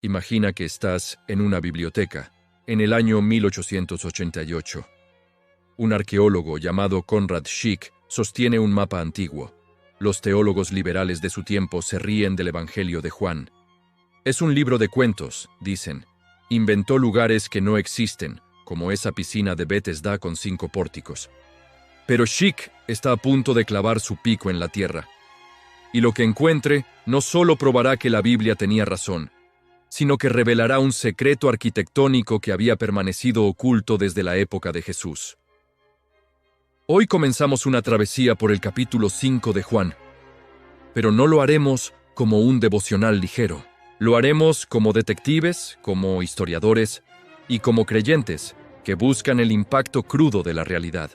Imagina que estás en una biblioteca, en el año 1888. Un arqueólogo llamado Conrad Schick sostiene un mapa antiguo. Los teólogos liberales de su tiempo se ríen del Evangelio de Juan. Es un libro de cuentos, dicen. Inventó lugares que no existen, como esa piscina de Bethesda con 5 pórticos. Pero Schick está a punto de clavar su pico en la tierra. Y lo que encuentre no solo probará que la Biblia tenía razón, sino que revelará un secreto arquitectónico que había permanecido oculto desde la época de Jesús. Hoy comenzamos una travesía por el capítulo 5 de Juan, pero no lo haremos como un devocional ligero. Lo haremos como detectives, como historiadores y como creyentes que buscan el impacto crudo de la realidad.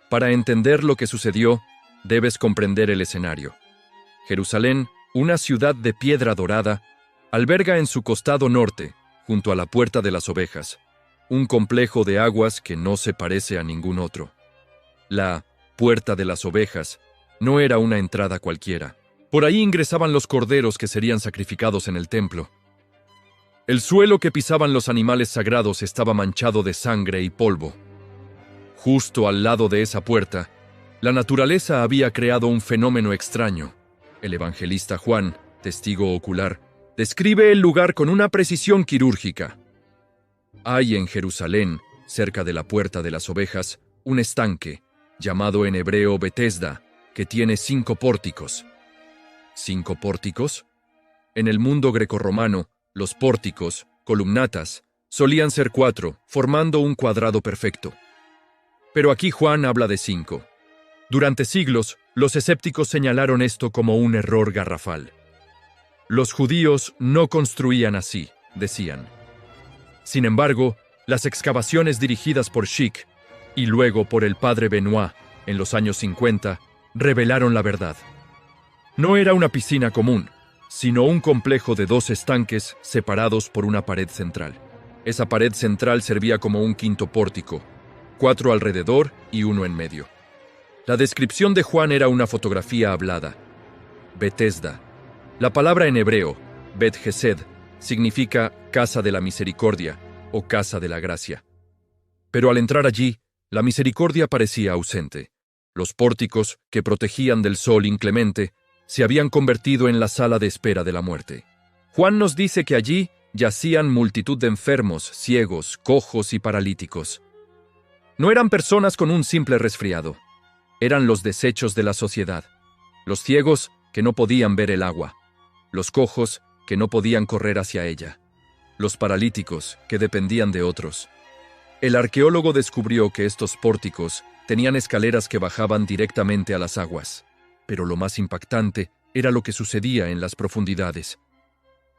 Para entender lo que sucedió, debes comprender el escenario. Jerusalén, una ciudad de piedra dorada, alberga en su costado norte, junto a la Puerta de las Ovejas, un complejo de aguas que no se parece a ningún otro. La Puerta de las Ovejas no era una entrada cualquiera. Por ahí ingresaban los corderos que serían sacrificados en el templo. El suelo que pisaban los animales sagrados estaba manchado de sangre y polvo. Justo al lado de esa puerta, la naturaleza había creado un fenómeno extraño. El evangelista Juan, testigo ocular, describe el lugar con una precisión quirúrgica. Hay en Jerusalén, cerca de la Puerta de las Ovejas, un estanque, llamado en hebreo Bethesda, que tiene 5 pórticos. ¿5 pórticos? En el mundo grecorromano, los pórticos, columnatas, solían ser 4, formando un cuadrado perfecto. Pero aquí Juan habla de 5. Durante siglos, los escépticos señalaron esto como un error garrafal. Los judíos no construían así, decían. Sin embargo, las excavaciones dirigidas por Schick y luego por el padre Benoit en los años 50 revelaron la verdad. No era una piscina común, sino un complejo de 2 estanques separados por una pared central. Esa pared central servía como un 5.º pórtico, 4 alrededor y 1 en medio. La descripción de Juan era una fotografía hablada. Bethesda. La palabra en hebreo, Bet Hesed, significa casa de la misericordia o casa de la gracia. Pero al entrar allí, la misericordia parecía ausente. Los pórticos, que protegían del sol inclemente, se habían convertido en la sala de espera de la muerte. Juan nos dice que allí yacían multitud de enfermos, ciegos, cojos y paralíticos. No eran personas con un simple resfriado. Eran los desechos de la sociedad. Los ciegos que no podían ver el agua. Los cojos que no podían correr hacia ella. Los paralíticos que dependían de otros. El arqueólogo descubrió que estos pórticos tenían escaleras que bajaban directamente a las aguas. Pero lo más impactante era lo que sucedía en las profundidades.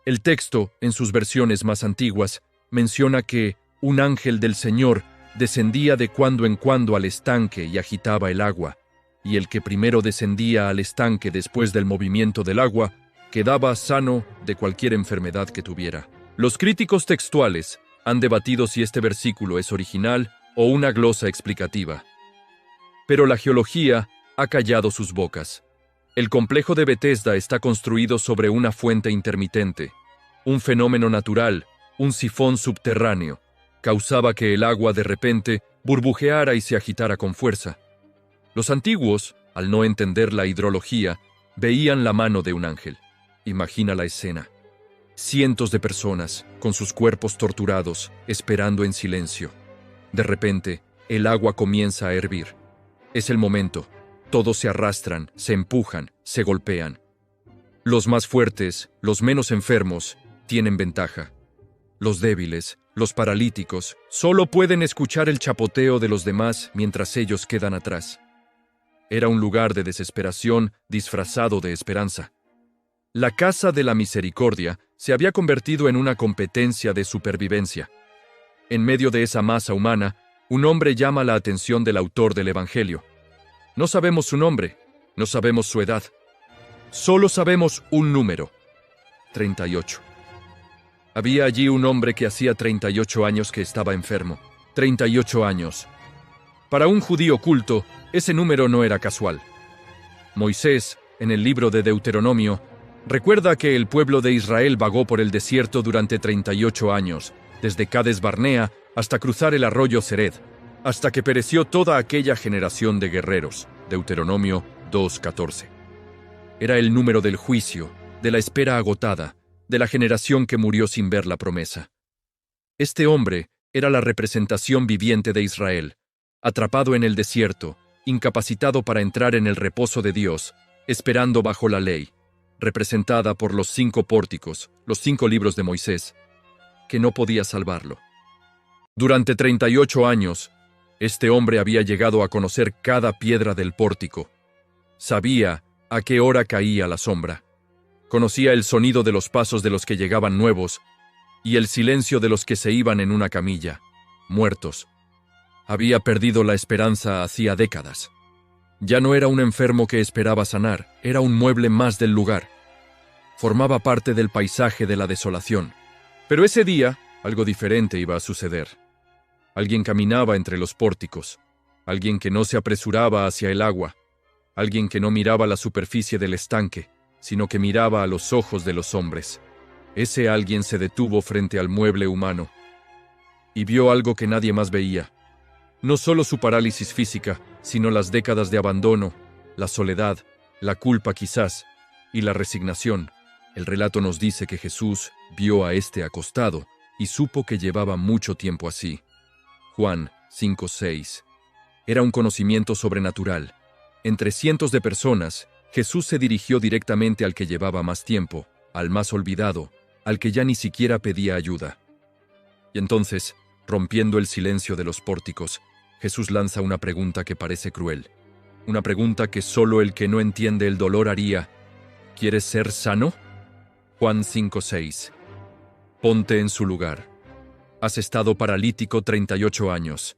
El texto, en sus versiones más antiguas, menciona que un ángel del Señor descendía de cuando en cuando al estanque y agitaba el agua, y el que primero descendía al estanque después del movimiento del agua quedaba sano de cualquier enfermedad que tuviera. Los críticos textuales han debatido si este versículo es original o una glosa explicativa. Pero la geología ha callado sus bocas. El complejo de Bethesda está construido sobre una fuente intermitente. Un fenómeno natural, un sifón subterráneo, causaba que el agua de repente burbujeara y se agitara con fuerza. Los antiguos, al no entender la hidrología, veían la mano de un ángel. Imagina la escena. Cientos de personas, con sus cuerpos torturados, esperando en silencio. De repente, el agua comienza a hervir. Es el momento. Todos se arrastran, se empujan, se golpean. Los más fuertes, los menos enfermos, tienen ventaja. Los débiles, los paralíticos, solo pueden escuchar el chapoteo de los demás mientras ellos quedan atrás. Era un lugar de desesperación disfrazado de esperanza. La Casa de la Misericordia se había convertido en una competencia de supervivencia. En medio de esa masa humana, un hombre llama la atención del autor del Evangelio. No sabemos su nombre, no sabemos su edad. Solo sabemos un número: 38. Había allí un hombre que hacía 38 años que estaba enfermo. 38 años. Para un judío culto, ese número no era casual. Moisés, en el libro de Deuteronomio, Recuerda que el pueblo de Israel vagó por el desierto durante 38 años, desde Cades Barnea hasta cruzar el arroyo Zered, hasta que pereció toda aquella generación de guerreros. Deuteronomio 2:14. Era el número del juicio, de la espera agotada, de la generación que murió sin ver la promesa. Este hombre era la representación viviente de Israel, atrapado en el desierto, incapacitado para entrar en el reposo de Dios, esperando bajo la ley, representada por los 5 pórticos, los 5 libros de Moisés, que no podía salvarlo. Durante 38 años, este hombre había llegado a conocer cada piedra del pórtico. Sabía a qué hora caía la sombra. Conocía el sonido de los pasos de los que llegaban nuevos y el silencio de los que se iban en una camilla, muertos. Había perdido la esperanza hacía décadas. Ya no era un enfermo que esperaba sanar, era un mueble más del lugar. Formaba parte del paisaje de la desolación. Pero ese día, algo diferente iba a suceder. Alguien caminaba entre los pórticos, alguien que no se apresuraba hacia el agua, alguien que no miraba la superficie del estanque, sino que miraba a los ojos de los hombres. Ese alguien se detuvo frente al mueble humano y vio algo que nadie más veía. No solo su parálisis física, sino las décadas de abandono, la soledad, la culpa quizás, y la resignación. El relato nos dice que Jesús vio a este acostado y supo que llevaba mucho tiempo así. Juan 5:6. Era un conocimiento sobrenatural. Entre cientos de personas, Jesús se dirigió directamente al que llevaba más tiempo, al más olvidado, al que ya ni siquiera pedía ayuda. Y entonces, rompiendo el silencio de los pórticos, Jesús lanza una pregunta que parece cruel. Una pregunta que solo el que no entiende el dolor haría. ¿Quieres ser sano? Juan 5:6. Ponte en su lugar. Has estado paralítico 38 años.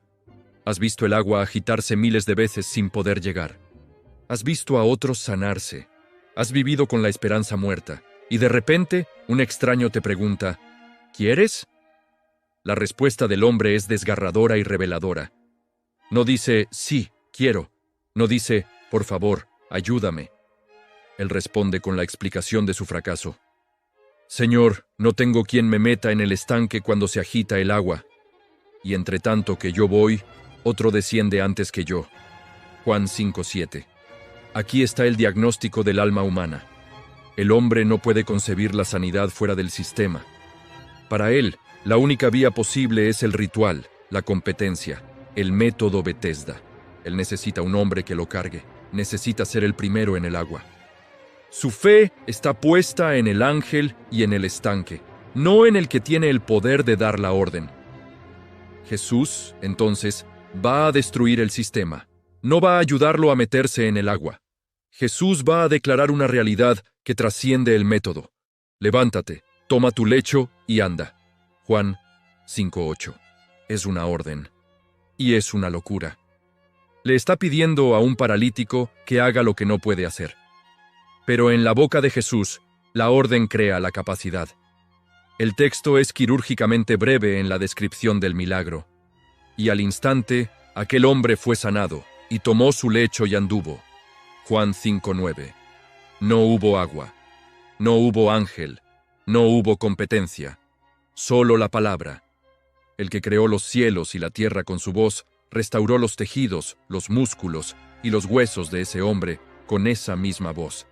Has visto el agua agitarse miles de veces sin poder llegar. Has visto a otros sanarse. Has vivido con la esperanza muerta. Y de repente, un extraño te pregunta, ¿quieres? La respuesta del hombre es desgarradora y reveladora. No dice, sí, quiero. No dice, por favor, ayúdame. Él responde con la explicación de su fracaso. Señor, no tengo quien me meta en el estanque cuando se agita el agua. Y entre tanto que yo voy, otro desciende antes que yo. Juan 5:7. Aquí está el diagnóstico del alma humana. El hombre no puede concebir la sanidad fuera del sistema. Para él, la única vía posible es el ritual, la competencia, el método Bethesda. Él necesita un hombre que lo cargue, necesita ser el primero en el agua. Su fe está puesta en el ángel y en el estanque, no en el que tiene el poder de dar la orden. Jesús, entonces, va a destruir el sistema, no va a ayudarlo a meterse en el agua. Jesús va a declarar una realidad que trasciende el método. Levántate, toma tu lecho y anda. Juan 5:8. Es una orden. Y es una locura. Le está pidiendo a un paralítico que haga lo que no puede hacer. Pero en la boca de Jesús, la orden crea la capacidad. El texto es quirúrgicamente breve en la descripción del milagro. Y al instante, aquel hombre fue sanado, y tomó su lecho y anduvo. Juan 5:9. No hubo agua, no hubo ángel, no hubo competencia, solo la palabra. El que creó los cielos y la tierra con su voz, restauró los tejidos, los músculos y los huesos de ese hombre con esa misma voz.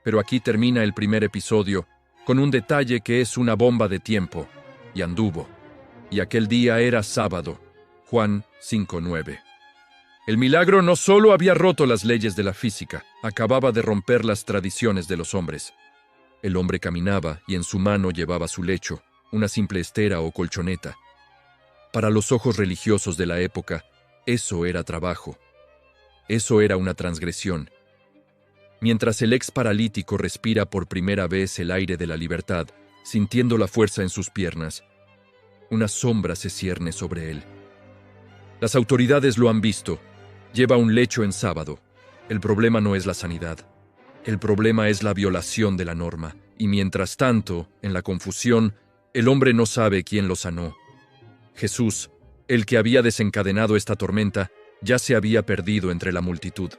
Pero aquí termina el primer episodio con un detalle que es una bomba de tiempo, y anduvo. Y aquel día era sábado. Juan 5:9. El milagro no solo había roto las leyes de la física, acababa de romper las tradiciones de los hombres. El hombre caminaba y en su mano llevaba su lecho, una simple estera o colchoneta. Para los ojos religiosos de la época, eso era trabajo. Eso era una transgresión. Mientras el ex paralítico respira por primera vez el aire de la libertad, sintiendo la fuerza en sus piernas, una sombra se cierne sobre él. Las autoridades lo han visto. Lleva un lecho en sábado. El problema no es la sanidad. El problema es la violación de la norma. Y mientras tanto, en la confusión, el hombre no sabe quién lo sanó. Jesús, el que había desencadenado esta tormenta, ya se había perdido entre la multitud.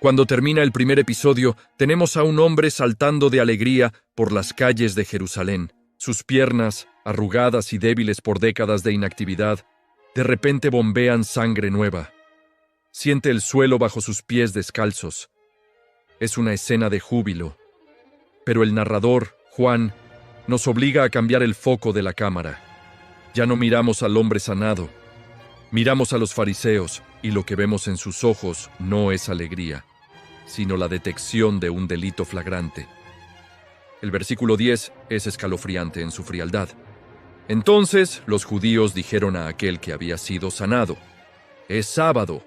Cuando termina el primer episodio, tenemos a un hombre saltando de alegría por las calles de Jerusalén. Sus piernas, arrugadas y débiles por décadas de inactividad, de repente bombean sangre nueva. Siente el suelo bajo sus pies descalzos. Es una escena de júbilo. Pero el narrador, Juan, nos obliga a cambiar el foco de la cámara. Ya no miramos al hombre sanado. Miramos a los fariseos, y lo que vemos en sus ojos no es alegría, sino la detección de un delito flagrante. El versículo 10 es escalofriante en su frialdad. Entonces los judíos dijeron a aquel que había sido sanado: «Es sábado,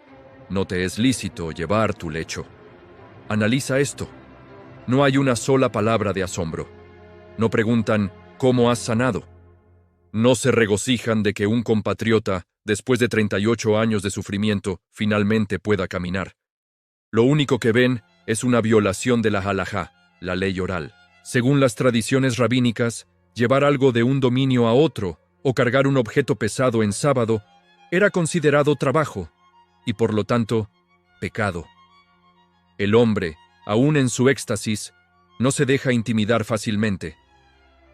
no te es lícito llevar tu lecho». Analiza esto. No hay una sola palabra de asombro. No preguntan «¿Cómo has sanado?». No se regocijan de que un compatriota, después de 38 años de sufrimiento, finalmente pueda caminar. Lo único que ven es una violación de la halajá, la ley oral. Según las tradiciones rabínicas, llevar algo de un dominio a otro o cargar un objeto pesado en sábado era considerado trabajo y, por lo tanto, pecado. El hombre, aún en su éxtasis, no se deja intimidar fácilmente.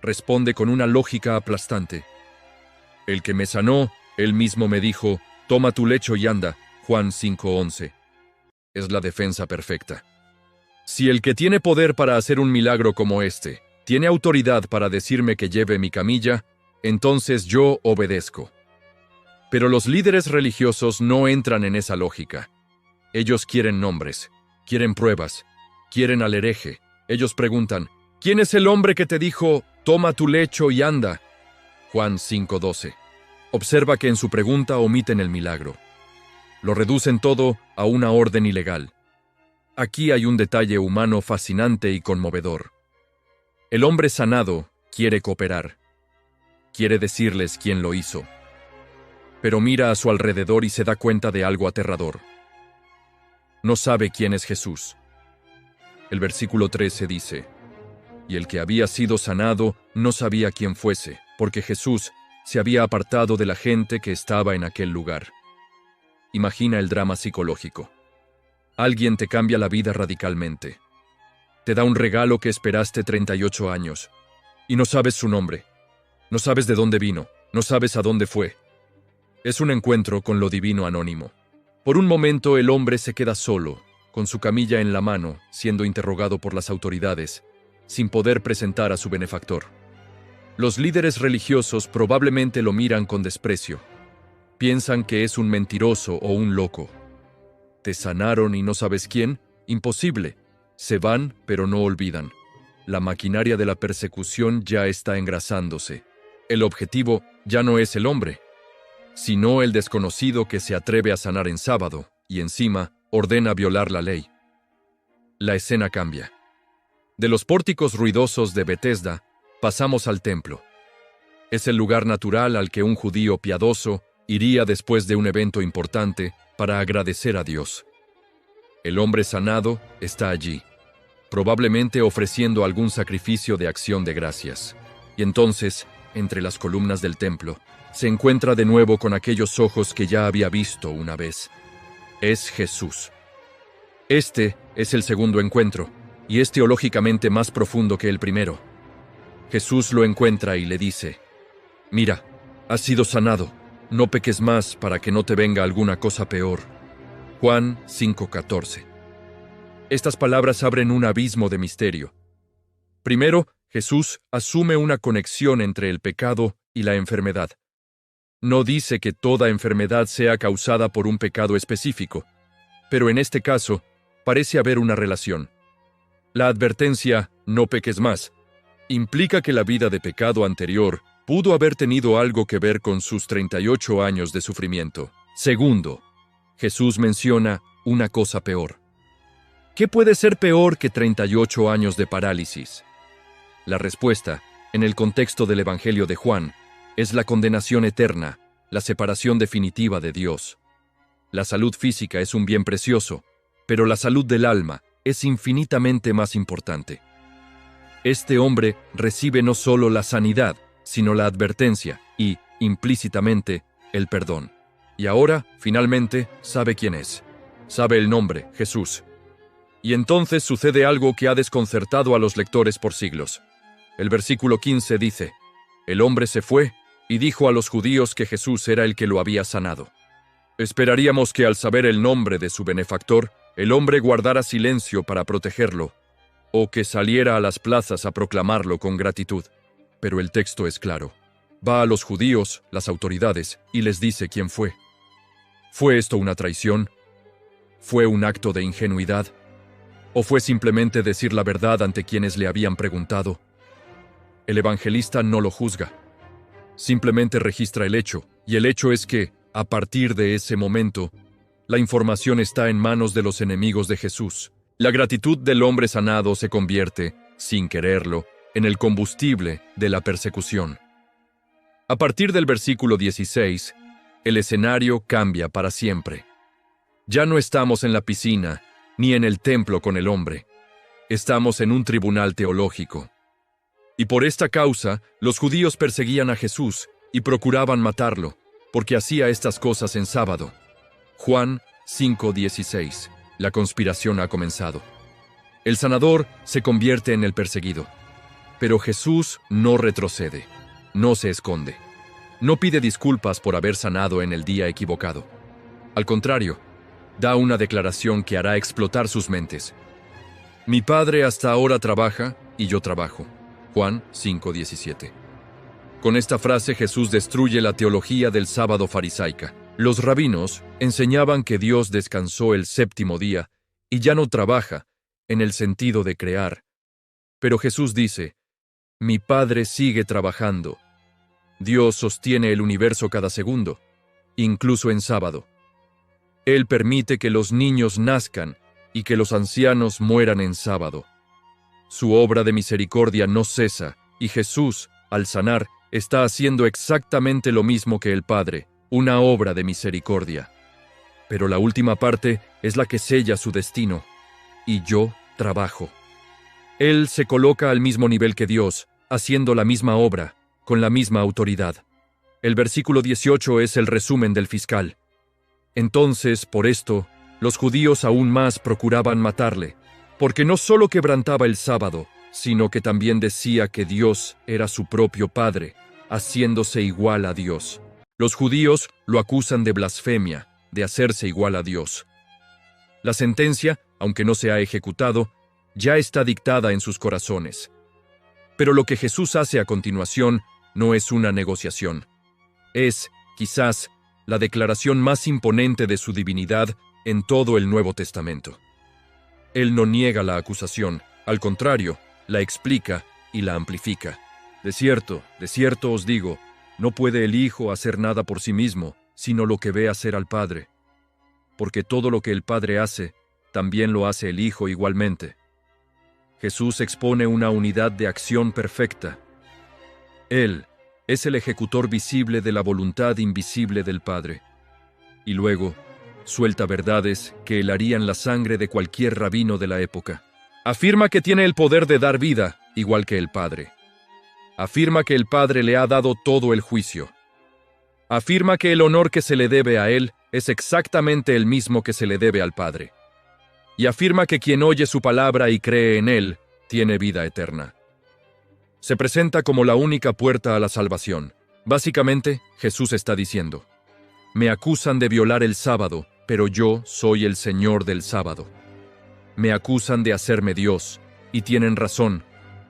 Responde con una lógica aplastante. El que me sanó, él mismo me dijo: «Toma tu lecho y anda». Juan 5:11. Es la defensa perfecta. Si el que tiene poder para hacer un milagro como este tiene autoridad para decirme que lleve mi camilla, entonces yo obedezco. Pero los líderes religiosos no entran en esa lógica. Ellos quieren nombres, quieren pruebas, quieren al hereje. Ellos preguntan: «¿Quién es el hombre que te dijo, toma tu lecho y anda?». Juan 5:12. Observa que en su pregunta omiten el milagro. Lo reducen todo a una orden ilegal. Aquí hay un detalle humano fascinante y conmovedor. El hombre sanado quiere cooperar. Quiere decirles quién lo hizo. Pero mira a su alrededor y se da cuenta de algo aterrador. No sabe quién es Jesús. El versículo 13 dice: «Y el que había sido sanado no sabía quién fuese, porque Jesús se había apartado de la gente que estaba en aquel lugar». Imagina el drama psicológico. Alguien te cambia la vida radicalmente. Te da un regalo que esperaste 38 años. Y no sabes su nombre. No sabes de dónde vino. No sabes a dónde fue. Es un encuentro con lo divino anónimo. Por un momento el hombre se queda solo, con su camilla en la mano, siendo interrogado por las autoridades, sin poder presentar a su benefactor. Los líderes religiosos probablemente lo miran con desprecio. Piensan que es un mentiroso o un loco. ¿Te sanaron y no sabes quién? Imposible. Se van, pero no olvidan. La maquinaria de la persecución ya está engrasándose. El objetivo ya no es el hombre, sino el desconocido que se atreve a sanar en sábado y encima ordena violar la ley. La escena cambia. De los pórticos ruidosos de Betesda pasamos al templo. Es el lugar natural al que un judío piadoso iría después de un evento importante para agradecer a Dios. El hombre sanado está allí, probablemente ofreciendo algún sacrificio de acción de gracias. Y entonces, entre las columnas del templo, se encuentra de nuevo con aquellos ojos que ya había visto una vez. Es Jesús. Este es el segundo encuentro, y es teológicamente más profundo que el primero. Jesús lo encuentra y le dice: «Mira, has sido sanado. No peques más para que no te venga alguna cosa peor». Juan 5:14. Estas palabras abren un abismo de misterio. Primero, Jesús asume una conexión entre el pecado y la enfermedad. No dice que toda enfermedad sea causada por un pecado específico, pero en este caso parece haber una relación. La advertencia «no peques más» implica que la vida de pecado anterior pudo haber tenido algo que ver con sus 38 años de sufrimiento. Segundo, Jesús menciona una cosa peor. ¿Qué puede ser peor que 38 años de parálisis? La respuesta, en el contexto del Evangelio de Juan, es la condenación eterna, la separación definitiva de Dios. La salud física es un bien precioso, pero la salud del alma es infinitamente más importante. Este hombre recibe no solo la sanidad, sino la advertencia y, implícitamente, el perdón. Y ahora, finalmente, sabe quién es. Sabe el nombre, Jesús. Y entonces sucede algo que ha desconcertado a los lectores por siglos. El versículo 15 dice: el hombre se fue y dijo a los judíos que Jesús era el que lo había sanado. Esperaríamos que al saber el nombre de su benefactor, el hombre guardara silencio para protegerlo, o que saliera a las plazas a proclamarlo con gratitud. Pero el texto es claro. Va a los judíos, las autoridades, y les dice quién fue. ¿Fue esto una traición? ¿Fue un acto de ingenuidad? ¿O fue simplemente decir la verdad ante quienes le habían preguntado? El evangelista no lo juzga. Simplemente registra el hecho, y el hecho es que, a partir de ese momento, la información está en manos de los enemigos de Jesús. La gratitud del hombre sanado se convierte, sin quererlo, en el combustible de la persecución. A partir del versículo 16, el escenario cambia para siempre. Ya no estamos en la piscina, ni en el templo con el hombre. Estamos en un tribunal teológico. Y por esta causa, los judíos perseguían a Jesús y procuraban matarlo, porque hacía estas cosas en sábado. Juan 5:16. La conspiración ha comenzado. El sanador se convierte en el perseguido. Pero Jesús no retrocede, no se esconde. No pide disculpas por haber sanado en el día equivocado. Al contrario, da una declaración que hará explotar sus mentes. Mi Padre hasta ahora trabaja y yo trabajo. Juan 5:17. Con esta frase Jesús destruye la teología del sábado farisaica. Los rabinos enseñaban que Dios descansó el séptimo día y ya no trabaja, en el sentido de crear. Pero Jesús dice: mi Padre sigue trabajando. Dios sostiene el universo cada segundo, incluso en sábado. Él permite que los niños nazcan y que los ancianos mueran en sábado. Su obra de misericordia no cesa, y Jesús, al sanar, está haciendo exactamente lo mismo que el Padre, una obra de misericordia. Pero la última parte es la que sella su destino. Y yo trabajo. Él se coloca al mismo nivel que Dios, haciendo la misma obra, con la misma autoridad. El versículo 18 es el resumen del fiscal. Entonces, por esto, los judíos aún más procuraban matarle, porque no solo quebrantaba el sábado, sino que también decía que Dios era su propio Padre, haciéndose igual a Dios. Los judíos lo acusan de blasfemia, de hacerse igual a Dios. La sentencia, aunque no se ha ejecutado, ya está dictada en sus corazones. Pero lo que Jesús hace a continuación no es una negociación. Es, quizás, la declaración más imponente de su divinidad en todo el Nuevo Testamento. Él no niega la acusación, al contrario, la explica y la amplifica. De cierto os digo, no puede el Hijo hacer nada por sí mismo, sino lo que ve hacer al Padre. Porque todo lo que el Padre hace, también lo hace el Hijo igualmente. Jesús expone una unidad de acción perfecta. Él es el ejecutor visible de la voluntad invisible del Padre. Y luego, suelta verdades que helarían la sangre de cualquier rabino de la época. Afirma que tiene el poder de dar vida, igual que el Padre. Afirma que el Padre le ha dado todo el juicio. Afirma que el honor que se le debe a Él es exactamente el mismo que se le debe al Padre. Y afirma que quien oye su palabra y cree en Él, tiene vida eterna. Se presenta como la única puerta a la salvación. Básicamente, Jesús está diciendo: me acusan de violar el sábado, pero yo soy el Señor del sábado. Me acusan de hacerme Dios, y tienen razón,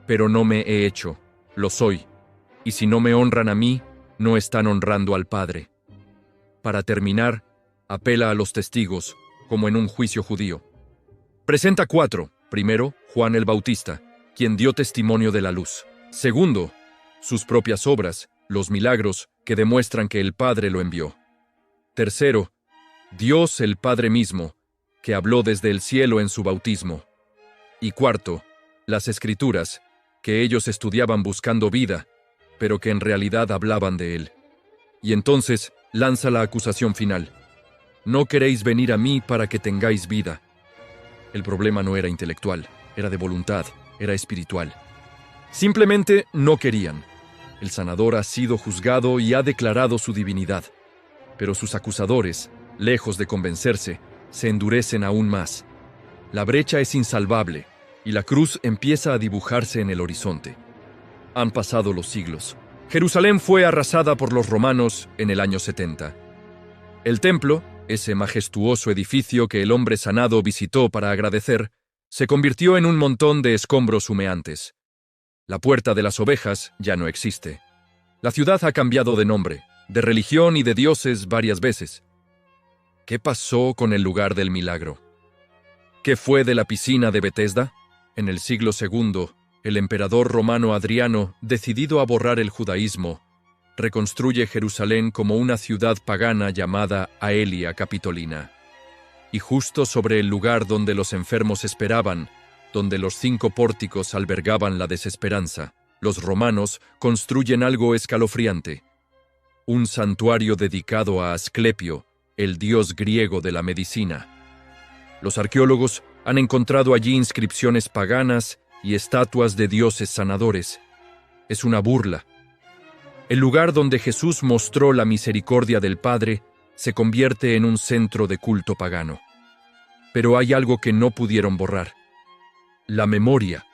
pero no me he hecho, lo soy. Y si no me honran a mí, no están honrando al Padre. Para terminar, apela a los testigos, como en un juicio judío. Presenta 4. Primero, Juan el Bautista, quien dio testimonio de la luz. Segundo, sus propias obras, los milagros que demuestran que el Padre lo envió. Tercero, Dios el Padre mismo, que habló desde el cielo en su bautismo. Y cuarto, las Escrituras, que ellos estudiaban buscando vida, pero que en realidad hablaban de Él. Y entonces lanza la acusación final: no queréis venir a mí para que tengáis vida. El problema no era intelectual, era de voluntad, era espiritual. Simplemente no querían. El sanador ha sido juzgado y ha declarado su divinidad. Pero sus acusadores, lejos de convencerse, se endurecen aún más. La brecha es insalvable y la cruz empieza a dibujarse en el horizonte. Han pasado los siglos. Jerusalén fue arrasada por los romanos en el año 70. El templo, ese majestuoso edificio que el hombre sanado visitó para agradecer, se convirtió en un montón de escombros humeantes. La Puerta de las Ovejas ya no existe. La ciudad ha cambiado de nombre, de religión y de dioses varias veces. ¿Qué pasó con el lugar del milagro? ¿Qué fue de la piscina de Betesda? En el siglo II, el emperador romano Adriano, decidido a borrar el judaísmo, reconstruye Jerusalén como una ciudad pagana llamada Aelia Capitolina. Y justo sobre el lugar donde los enfermos esperaban, donde los 5 pórticos albergaban la desesperanza, los romanos construyen algo escalofriante: un santuario dedicado a Asclepio, el dios griego de la medicina. Los arqueólogos han encontrado allí inscripciones paganas y estatuas de dioses sanadores. Es una burla. El lugar donde Jesús mostró la misericordia del Padre se convierte en un centro de culto pagano. Pero hay algo que no pudieron borrar: la memoria.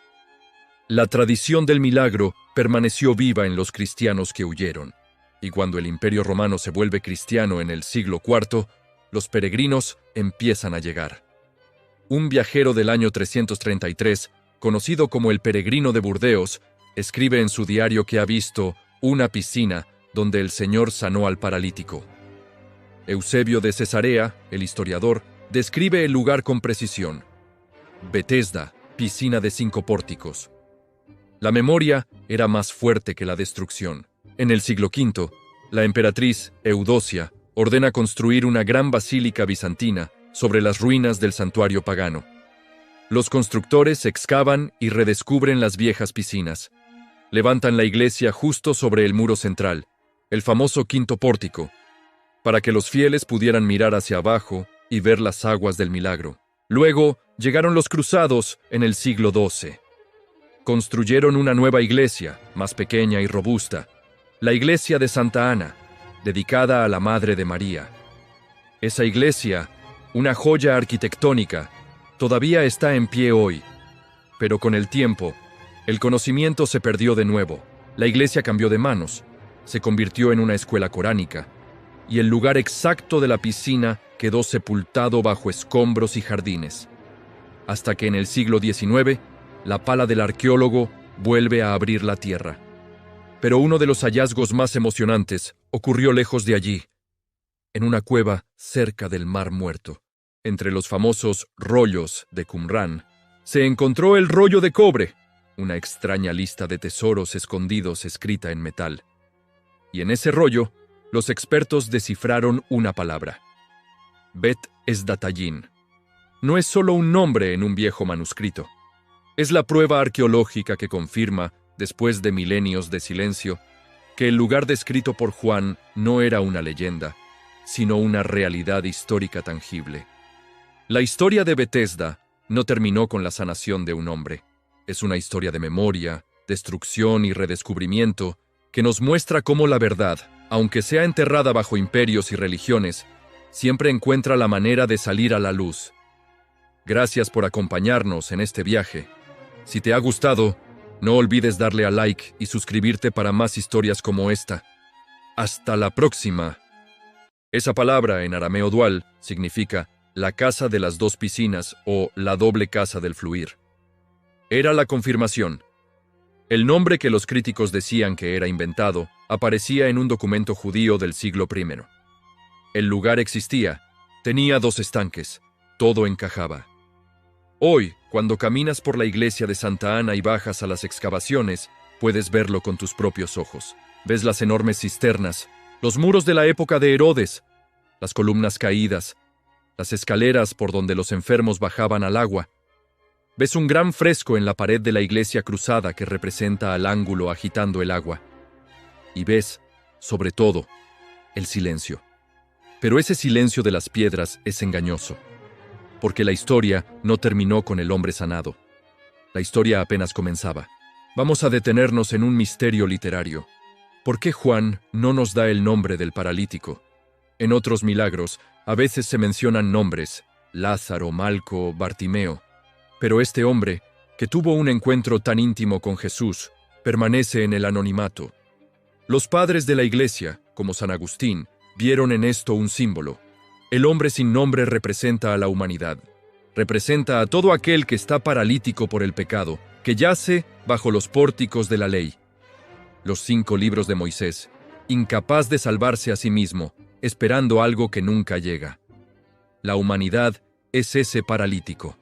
La tradición del milagro permaneció viva en los cristianos que huyeron, y cuando el Imperio Romano se vuelve cristiano en el siglo IV, los peregrinos empiezan a llegar. Un viajero del año 333, conocido como el Peregrino de Burdeos, escribe en su diario que ha visto una piscina donde el Señor sanó al paralítico. Eusebio de Cesarea, el historiador, describe el lugar con precisión: Betesda, piscina de 5 pórticos. La memoria era más fuerte que la destrucción. En el siglo V, la emperatriz Eudocia ordena construir una gran basílica bizantina sobre las ruinas del santuario pagano. Los constructores excavan y redescubren las viejas piscinas. Levantan la iglesia justo sobre el muro central, el famoso quinto pórtico, para que los fieles pudieran mirar hacia abajo y ver las aguas del milagro. Luego llegaron los cruzados en el siglo XII. Construyeron una nueva iglesia, más pequeña y robusta, la iglesia de Santa Ana, dedicada a la Madre de María. Esa iglesia, una joya arquitectónica, todavía está en pie hoy, pero con el tiempo, el conocimiento se perdió de nuevo. La iglesia cambió de manos, se convirtió en una escuela coránica, y el lugar exacto de la piscina quedó sepultado bajo escombros y jardines, hasta que en el siglo XIX, la pala del arqueólogo vuelve a abrir la tierra. Pero uno de los hallazgos más emocionantes ocurrió lejos de allí, en una cueva cerca del Mar Muerto. Entre los famosos rollos de Qumrán, se encontró el rollo de cobre, una extraña lista de tesoros escondidos escrita en metal. Y en ese rollo, los expertos descifraron una palabra: Bet Esdatayin. No es solo un nombre en un viejo manuscrito. Es la prueba arqueológica que confirma, después de milenios de silencio, que el lugar descrito por Juan no era una leyenda, sino una realidad histórica tangible. La historia de Betesda no terminó con la sanación de un hombre. Es una historia de memoria, destrucción y redescubrimiento que nos muestra cómo la verdad, aunque sea enterrada bajo imperios y religiones, siempre encuentra la manera de salir a la luz. Gracias por acompañarnos en este viaje. Si te ha gustado, no olvides darle a like y suscribirte para más historias como esta. ¡Hasta la próxima! Esa palabra en arameo dual significa la casa de las 2 piscinas o la doble casa del fluir. Era la confirmación. El nombre que los críticos decían que era inventado aparecía en un documento judío del siglo I. El lugar existía, tenía 2 estanques, todo encajaba. Hoy, cuando caminas por la iglesia de Santa Ana y bajas a las excavaciones, puedes verlo con tus propios ojos. Ves las enormes cisternas, los muros de la época de Herodes, las columnas caídas, las escaleras por donde los enfermos bajaban al agua. Ves un gran fresco en la pared de la iglesia cruzada que representa al ángulo agitando el agua. Y ves, sobre todo, el silencio. Pero ese silencio de las piedras es engañoso, porque la historia no terminó con el hombre sanado. La historia apenas comenzaba. Vamos a detenernos en un misterio literario. ¿Por qué Juan no nos da el nombre del paralítico? En otros milagros, a veces se mencionan nombres, Lázaro, Malco, Bartimeo. Pero este hombre, que tuvo un encuentro tan íntimo con Jesús, permanece en el anonimato. Los padres de la Iglesia, como San Agustín, vieron en esto un símbolo. El hombre sin nombre representa a la humanidad. Representa a todo aquel que está paralítico por el pecado, que yace bajo los pórticos de la ley. Los 5 libros de Moisés, incapaz de salvarse a sí mismo, esperando algo que nunca llega. La humanidad es ese paralítico.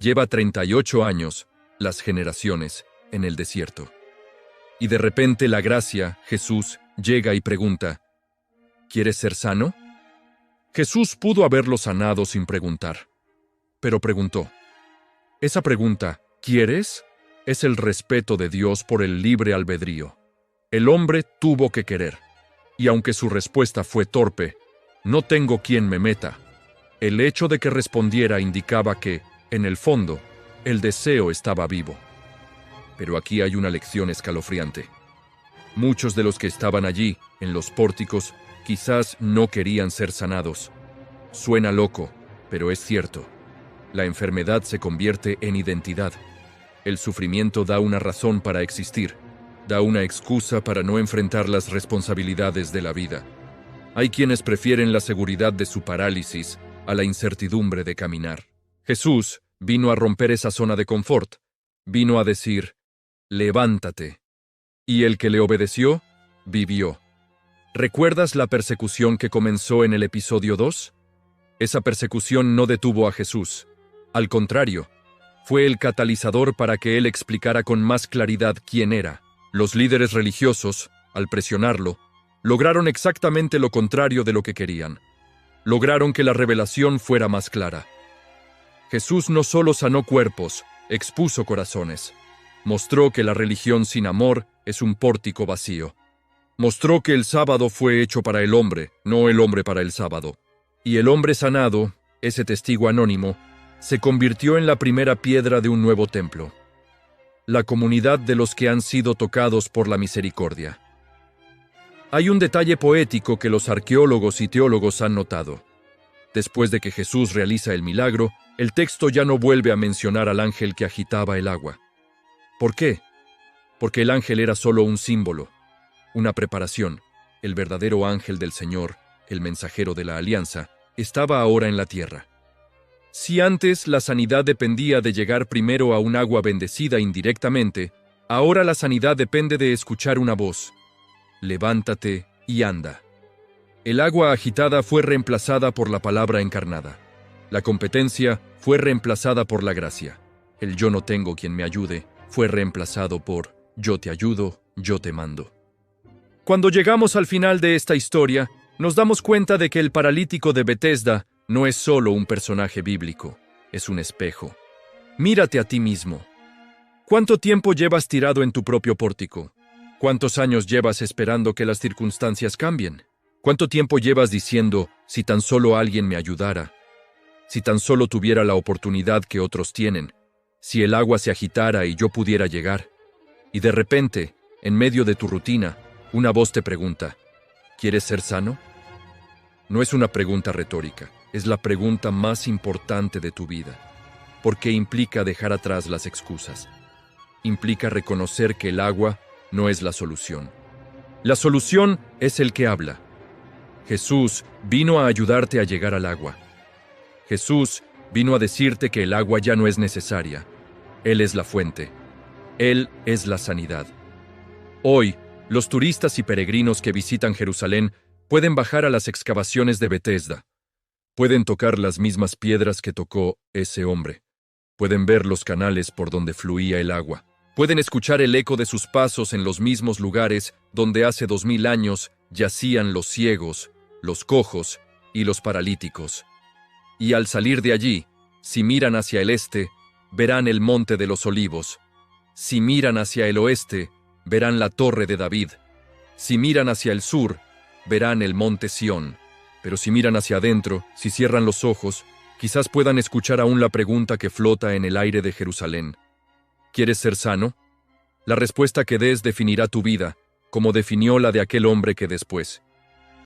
Lleva 38 años, las generaciones, en el desierto. Y de repente la gracia, Jesús, llega y pregunta, ¿quieres ser sano? Jesús pudo haberlo sanado sin preguntar, pero preguntó. Esa pregunta, ¿quieres?, es el respeto de Dios por el libre albedrío. El hombre tuvo que querer, y aunque su respuesta fue torpe, no tengo quien me meta. El hecho de que respondiera indicaba que, en el fondo, el deseo estaba vivo. Pero aquí hay una lección escalofriante. Muchos de los que estaban allí, en los pórticos, quizás no querían ser sanados. Suena loco, pero es cierto. La enfermedad se convierte en identidad. El sufrimiento da una razón para existir, da una excusa para no enfrentar las responsabilidades de la vida. Hay quienes prefieren la seguridad de su parálisis a la incertidumbre de caminar. Jesús vino a romper esa zona de confort. Vino a decir, levántate. Y el que le obedeció, vivió. ¿Recuerdas la persecución que comenzó en el episodio 2? Esa persecución no detuvo a Jesús. Al contrario, fue el catalizador para que él explicara con más claridad quién era. Los líderes religiosos, al presionarlo, lograron exactamente lo contrario de lo que querían. Lograron que la revelación fuera más clara. Jesús no solo sanó cuerpos, expuso corazones. Mostró que la religión sin amor es un pórtico vacío. Mostró que el sábado fue hecho para el hombre, no el hombre para el sábado. Y el hombre sanado, ese testigo anónimo, se convirtió en la primera piedra de un nuevo templo. La comunidad de los que han sido tocados por la misericordia. Hay un detalle poético que los arqueólogos y teólogos han notado. Después de que Jesús realiza el milagro, el texto ya no vuelve a mencionar al ángel que agitaba el agua. ¿Por qué? Porque el ángel era solo un símbolo, una preparación. El verdadero ángel del Señor, el mensajero de la alianza, estaba ahora en la tierra. Si antes la sanidad dependía de llegar primero a un agua bendecida indirectamente, ahora la sanidad depende de escuchar una voz. Levántate y anda. El agua agitada fue reemplazada por la palabra encarnada. La competencia fue reemplazada por la gracia. El yo no tengo quien me ayude fue reemplazado por yo te ayudo, yo te mando. Cuando llegamos al final de esta historia, nos damos cuenta de que el paralítico de Betesda no es solo un personaje bíblico, es un espejo. Mírate a ti mismo. ¿Cuánto tiempo llevas tirado en tu propio pórtico? ¿Cuántos años llevas esperando que las circunstancias cambien? ¿Cuánto tiempo llevas diciendo, si tan solo alguien me ayudara? Si tan solo tuviera la oportunidad que otros tienen, si el agua se agitara y yo pudiera llegar. Y de repente, en medio de tu rutina, una voz te pregunta, ¿quieres ser sano? No es una pregunta retórica, es la pregunta más importante de tu vida, porque implica dejar atrás las excusas. Implica reconocer que el agua no es la solución. La solución es el que habla. Jesús vino a ayudarte a llegar al agua. Jesús vino a decirte que el agua ya no es necesaria. Él es la fuente. Él es la sanidad. Hoy, los turistas y peregrinos que visitan Jerusalén pueden bajar a las excavaciones de Betesda. Pueden tocar las mismas piedras que tocó ese hombre. Pueden ver los canales por donde fluía el agua. Pueden escuchar el eco de sus pasos en los mismos lugares donde hace 2000 años yacían los ciegos, los cojos y los paralíticos. Y al salir de allí, si miran hacia el este, verán el monte de los olivos. Si miran hacia el oeste, verán la torre de David. Si miran hacia el sur, verán el monte Sión. Pero si miran hacia adentro, si cierran los ojos, quizás puedan escuchar aún la pregunta que flota en el aire de Jerusalén. ¿Quieres ser sano? La respuesta que des definirá tu vida, como definió la de aquel hombre que después